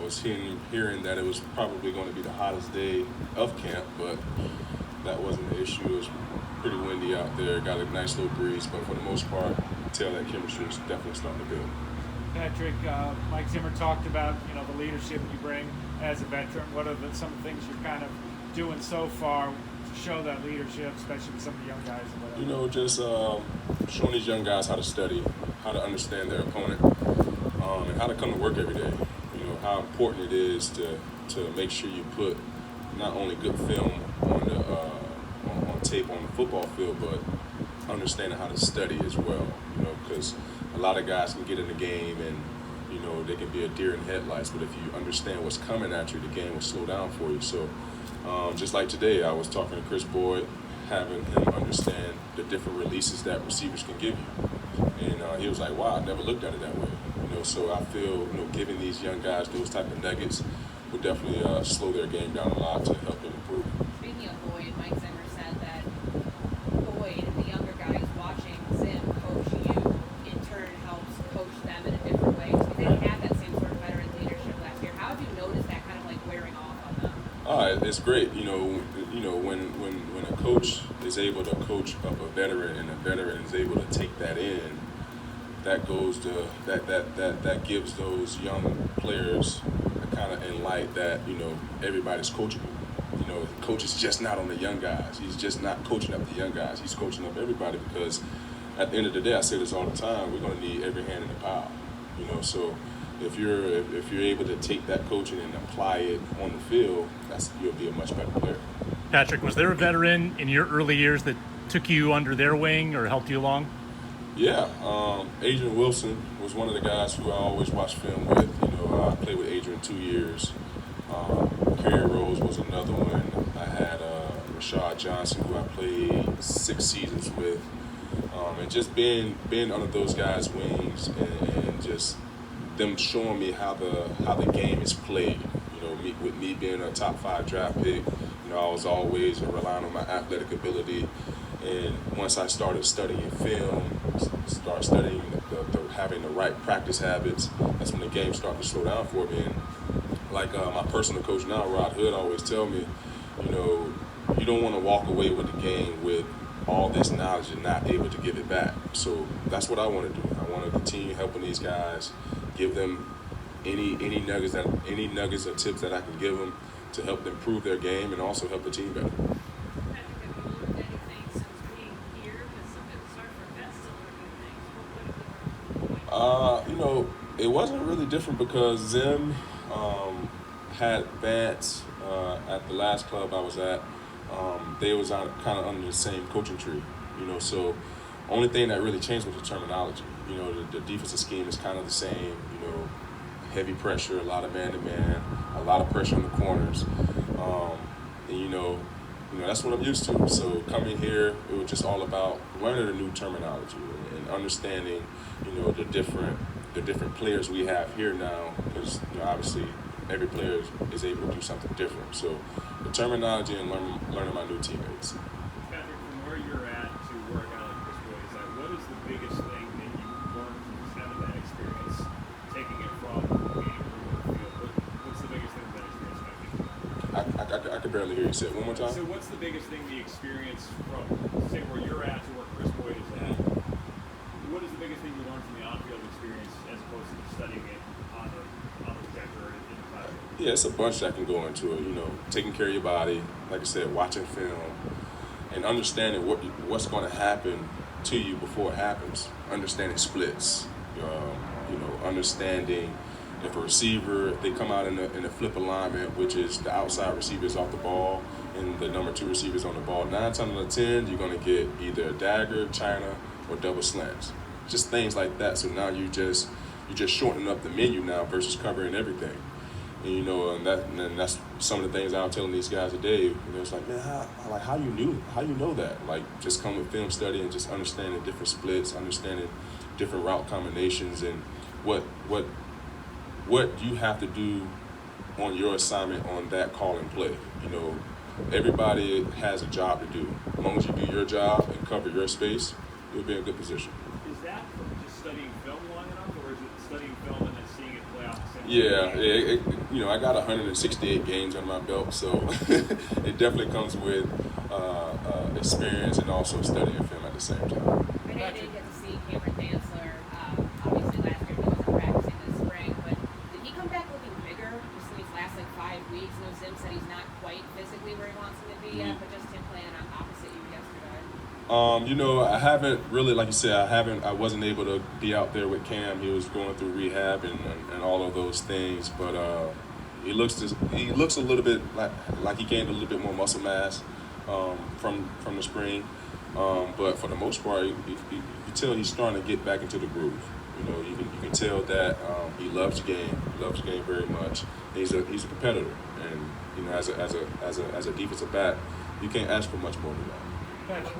was hearing that it was probably going to be the hottest day of camp, but that wasn't the issue. It was pretty windy out there, got a nice little breeze, but for the most part, tell that chemistry is definitely starting to build. Patrick, Mike Zimmer talked about the leadership you bring as a veteran. What are some of the things you're kind of doing so far to show that leadership, especially with some of the young guys or whatever? Just showing these young guys how to study, how to understand their opponent, and how to come to work every day. How important it is to make sure you put not only good film on the on tape on the football field, but understanding how to study as well. Because a lot of guys can get in the game and they can be a deer in headlights, but if you understand what's coming at you, the game will slow down for you. So just like today, I was talking to Chris Boyd, having him understand the different releases that receivers can give you, and he was like, "Wow, I never looked at it that way." So I feel giving these young guys those type of nuggets will definitely slow their game down a lot to help them improve. Speaking of Boyd, Mike Zimmer said that Boyd and the younger guys watching Zim coach you in turn helps coach them in a different way. So they didn't have that same sort of veteran leadership last year. How have you noticed that kind of like wearing off on them? It's great. When a coach is able to coach up a veteran and a veteran is able to take that in, that goes to that gives those young players a kind of in light that everybody's coachable. The coach is just not on the young guys. He's just not coaching up the young guys. He's coaching up everybody, because at the end of the day, I say this all the time, we're going to need every hand in the pile. So if you're able to take that coaching and apply it on the field, you'll be a much better player. Patrick, was there a veteran in your early years that took you under their wing or helped you along? Yeah, Adrian Wilson was one of the guys who I always watch film with. I played with Adrian 2 years. Kerry Rose was another one. I had Rashad Johnson, who I played 6 seasons with. And just being under those guys' wings and just them showing me how the game is played. With me being a top 5 draft pick, I was always relying on my athletic ability. And once I started studying film, having the right practice habits, that's when the game started to slow down for me. And like my personal coach now, Rod Hood, always tell me, you don't want to walk away with the game with all this knowledge and not able to give it back. So that's what I want to do. I want to continue helping these guys, give them any nuggets or tips that I can give them to help them improve their game and also help the team better. It wasn't really different because Zim had Vance at the last club I was at. They was kind of under the same coaching tree, So only thing that really changed was the terminology. The defensive scheme is kind of the same. Heavy pressure, a lot of man-to-man, a lot of pressure on the corners, and that's what I'm used to. So coming here, it was just all about learning the new terminology and understanding, the different players we have here now, because obviously every player is able to do something different. So the terminology and learning my new teammates. Patrick, from where you're at to work out like this way, what is the biggest thing that you learned from having that experience, taking it from being on the field? What's the biggest thing that experience? I could barely hear you say it one more time. So what's the biggest thing the experience from, say, where you're at to where Chris Boyd is at? What is the biggest thing you learned from the on-field experience as opposed to just studying it on the projector or in the classroom? Yeah, it's a bunch that can go into it. Taking care of your body, like I said, watching film, and understanding what's going to happen to you before it happens. Understanding splits. Understanding if a receiver, if they come out in a flip alignment, which is the outside receivers off the ball and the number 2 receivers on the ball, 9 times out of 10, you're going to get either a dagger, China, or double slants. Just things like that. So now you're just shortening up the menu now versus covering everything. And and that's some of the things I'm telling these guys today. It's like, man, how you know that? Like, just come with film study and just understanding different splits, understanding different route combinations, and what you have to do on your assignment on that call and play. Everybody has a job to do. As long as you do your job and cover your space, you'll be in a good position. Is that from just studying film long enough, or is it studying film and then seeing it play out the same I got 168 games under my belt, so it definitely comes with experience and also studying film at the same time. I know you didn't get to see Cameron Dantzler, obviously last year he wasn't practicing this spring, but did he come back looking bigger just in these last 5 weeks? I know Zim said he's not quite physically where he wants him to be yet, but just him playing on opposite you yesterday. I haven't really, like you said, I wasn't able to be out there with Cam. He was going through rehab and all of those things, but he looks a little bit like he gained a little bit more muscle mass from the spring. But for the most part, you can tell he's starting to get back into the groove. You can tell that he loves the game. He loves the game very much. He's a competitor, and as a defensive back, you can't ask for much more than that.